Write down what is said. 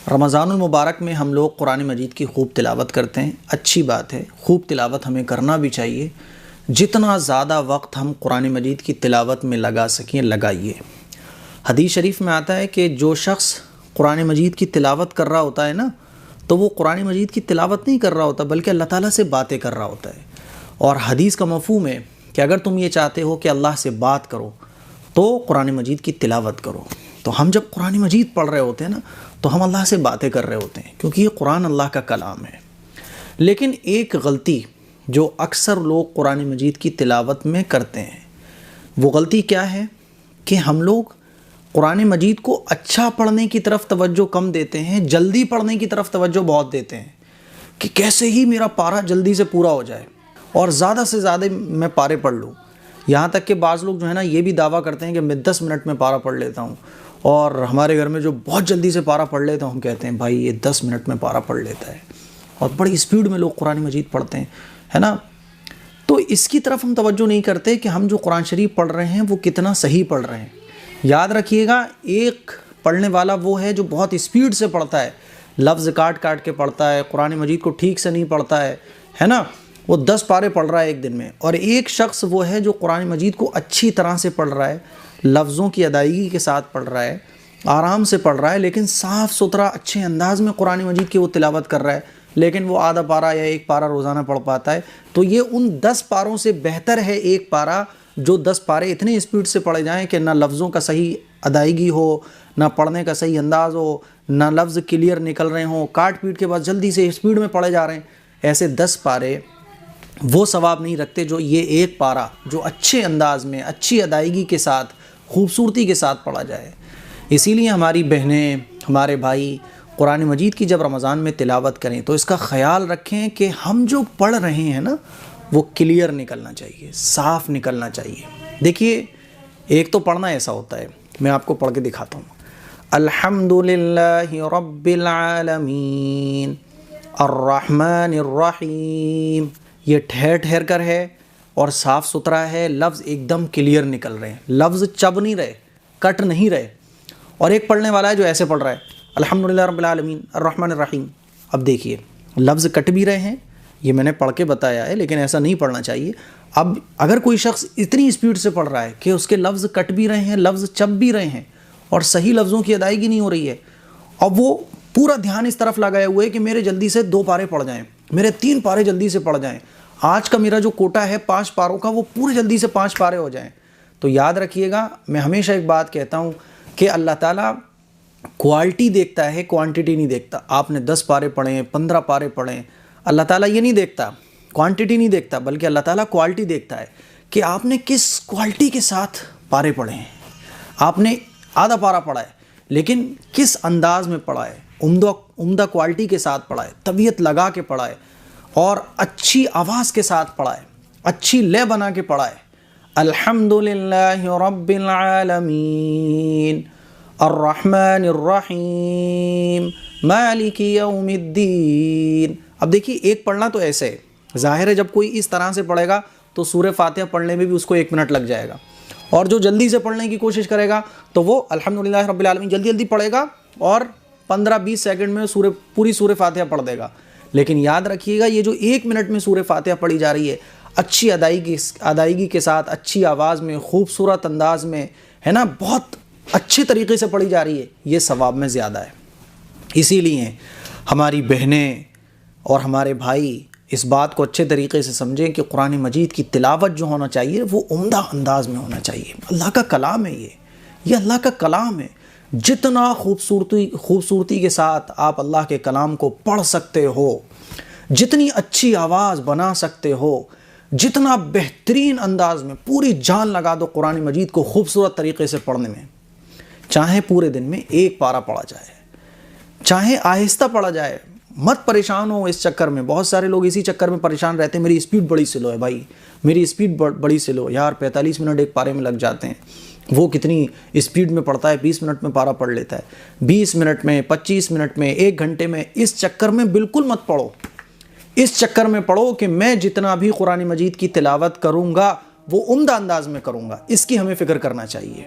رمضان المبارک میں ہم لوگ قرآن مجید کی خوب تلاوت کرتے ہیں، اچھی بات ہے، خوب تلاوت ہمیں کرنا بھی چاہیے۔ جتنا زیادہ وقت ہم قرآن مجید کی تلاوت میں لگا سکیں لگائیے۔ حدیث شریف میں آتا ہے کہ جو شخص قرآن مجید کی تلاوت کر رہا ہوتا ہے نا، تو وہ قرآن مجید کی تلاوت نہیں کر رہا ہوتا بلکہ اللہ تعالیٰ سے باتیں کر رہا ہوتا ہے۔ اور حدیث کا مفہوم ہے کہ اگر تم یہ چاہتے ہو کہ اللہ سے بات کرو تو قرآن مجید کی تلاوت کرو۔ تو ہم جب قرآن مجید پڑھ رہے ہوتے ہیں نا تو ہم اللہ سے باتیں کر رہے ہوتے ہیں، کیونکہ یہ قرآن اللہ کا کلام ہے۔ لیکن ایک غلطی جو اکثر لوگ قرآن مجید کی تلاوت میں کرتے ہیں، وہ غلطی کیا ہے کہ ہم لوگ قرآن مجید کو اچھا پڑھنے کی طرف توجہ کم دیتے ہیں، جلدی پڑھنے کی طرف توجہ بہت دیتے ہیں کہ کیسے ہی میرا پارہ جلدی سے پورا ہو جائے اور زیادہ سے زیادہ میں پارے پڑھ لوں۔ یہاں تک کہ بعض لوگ جو ہے نا یہ بھی دعویٰ کرتے ہیں کہ میں 10 منٹ میں پارہ پڑھ لیتا ہوں، اور ہمارے گھر میں جو بہت جلدی سے پارہ پڑھ لیتا ہوں ہم کہتے ہیں بھائی یہ 10 منٹ میں پارہ پڑھ لیتا ہے، اور بڑی اسپیڈ میں لوگ قرآن مجید پڑھتے ہیں، ہے نا۔ تو اس کی طرف ہم توجہ نہیں کرتے کہ ہم جو قرآن شریف پڑھ رہے ہیں وہ کتنا صحیح پڑھ رہے ہیں۔ یاد رکھیے گا، ایک پڑھنے والا وہ ہے جو بہت اسپیڈ سے پڑھتا ہے، لفظ کاٹ کاٹ کے پڑھتا ہے، قرآن مجید کو ٹھیک سے نہیں پڑھتا ہے نا، وہ 10 پارے پڑھ رہا ہے ایک دن میں۔ اور ایک شخص وہ ہے جو قرآن مجید کو اچھی طرح سے پڑھ رہا ہے، لفظوں کی ادائیگی کے ساتھ پڑھ رہا ہے، آرام سے پڑھ رہا ہے، لیکن صاف ستھرا اچھے انداز میں قرآن مجید کی وہ تلاوت کر رہا ہے، لیکن وہ آدھا پارہ یا ایک پارہ روزانہ پڑھ پاتا ہے۔ تو یہ ان 10 پاروں سے بہتر ہے ایک پارہ جو 10 پارے اتنے اسپیڈ سے پڑھے جائیں کہ نہ لفظوں کا صحیح ادائیگی ہو، نہ پڑھنے کا صحیح انداز ہو، نہ لفظ کلیئر نکل رہے ہوں، کاٹ پیٹ کے بعد جلدی سے اسپیڈ میں پڑھے جا رہے ہیں۔ ایسے 10 پارے وہ ثواب نہیں رکھتے جو یہ ایک پارہ جو اچھے انداز میں اچھی ادائیگی کے ساتھ خوبصورتی کے ساتھ پڑھا جائے۔ اسی لیے ہماری بہنیں، ہمارے بھائی قرآن مجید کی جب رمضان میں تلاوت کریں تو اس کا خیال رکھیں کہ ہم جو پڑھ رہے ہیں نا وہ کلیئر نکلنا چاہیے، صاف نکلنا چاہیے۔ دیکھیے، ایک تو پڑھنا ایسا ہوتا ہے، میں آپ کو پڑھ کے دکھاتا ہوں۔ الحمدللہ رب العالمین الرحمن الرحیم، یہ ٹھہر ٹھہر کر ہے اور صاف ستھرا ہے، لفظ ایک دم کلیئر نکل رہے ہیں، لفظ چب نہیں رہے، کٹ نہیں رہے۔ اور ایک پڑھنے والا ہے جو ایسے پڑھ رہا ہے الحمدللہ رب العالمین الرحمن الرحیم، اب دیکھیے لفظ کٹ بھی رہے ہیں، یہ میں نے پڑھ کے بتایا ہے، لیکن ایسا نہیں پڑھنا چاہیے۔ اب اگر کوئی شخص اتنی اسپیڈ سے پڑھ رہا ہے کہ اس کے لفظ کٹ بھی رہے ہیں، لفظ چب بھی رہے ہیں، اور صحیح لفظوں کی ادائیگی نہیں ہو رہی ہے، اب وہ پورا دھیان اس طرف لگائے ہوئے ہے کہ میرے جلدی سے 2 پارے پڑھ جائیں، میرے 3 پارے جلدی سے پڑھ جائیں، آج کا میرا جو کوٹا ہے 5 پاروں کا وہ پورے جلدی سے 5 پارے ہو جائیں۔ تو یاد رکھیے گا، میں ہمیشہ ایک بات کہتا ہوں کہ اللہ تعالیٰ کوالٹی دیکھتا ہے، کوانٹٹی نہیں دیکھتا۔ آپ نے 10 پارے پڑھیں، 15 پارے پڑھیں، اللہ تعالیٰ یہ نہیں دیکھتا، کوانٹٹی نہیں دیکھتا، بلکہ اللہ تعالیٰ کوالٹی دیکھتا ہے کہ آپ نے کس کوالٹی کے ساتھ پارے پڑھے ہیں۔ آپ نے آدھا پارہ پڑھا ہے لیکن کس انداز میں پڑھا ہے، عمدہ کوالٹی کے ساتھ پڑھا ہے، طبیعت لگا کے پڑھا ہے، اور اچھی آواز کے ساتھ پڑھا ہے، اچھی لے بنا کے پڑھا ہے۔ الحمدللہ رب العالمین الرحمن الرحیم مالک یوم الدین۔ اب دیکھیے، ایک پڑھنا تو ایسے ہے، ظاہر ہے جب کوئی اس طرح سے پڑھے گا تو سورہ فاتحہ پڑھنے میں بھی اس کو 1 منٹ لگ جائے گا، اور جو جلدی سے پڑھنے کی کوشش کرے گا تو وہ الحمدللہ رب العالمین جلدی جلدی پڑھے گا اور 15-20 سیکنڈ میں پوری سورہ فاتحہ پڑھ دے گا۔ لیکن یاد رکھیے گا، یہ جو 1 منٹ میں سورہ فاتحہ پڑھی جا رہی ہے، اچھی ادائیگی کے ساتھ، اچھی آواز میں، خوبصورت انداز میں، ہے نا، بہت اچھے طریقے سے پڑھی جا رہی ہے، یہ ثواب میں زیادہ ہے۔ اسی لیے ہماری بہنیں اور ہمارے بھائی اس بات کو اچھے طریقے سے سمجھیں کہ قرآن مجید کی تلاوت جو ہونا چاہیے وہ عمدہ انداز میں ہونا چاہیے۔ اللہ کا کلام ہے، یہ اللہ کا کلام ہے۔ جتنا خوبصورتی کے ساتھ آپ اللہ کے کلام کو پڑھ سکتے ہو، جتنی اچھی آواز بنا سکتے ہو، جتنا بہترین انداز میں پوری جان لگا دو قرآن مجید کو خوبصورت طریقے سے پڑھنے میں، چاہے پورے دن میں 1 پارہ پڑھا جائے، چاہے آہستہ پڑھا جائے، مت پریشان ہو اس چکر میں۔ بہت سارے لوگ اسی چکر میں پریشان رہتے ہیں، میری اسپیڈ بڑی سلو ہے بھائی، میری اسپیڈ بڑی سلو، یار 45 منٹ ایک پارے میں لگ جاتے ہیں، وہ کتنی اسپیڈ میں پڑھتا ہے، 20 منٹ میں پارہ پڑھ لیتا ہے، 20 منٹ میں، 25 منٹ میں، 1 گھنٹے میں۔ اس چکر میں بالکل مت پڑھو، اس چکر میں پڑھو کہ میں جتنا بھی قرآن مجید کی تلاوت کروں گا وہ عمدہ انداز میں کروں گا، اس کی ہمیں فکر کرنا چاہیے۔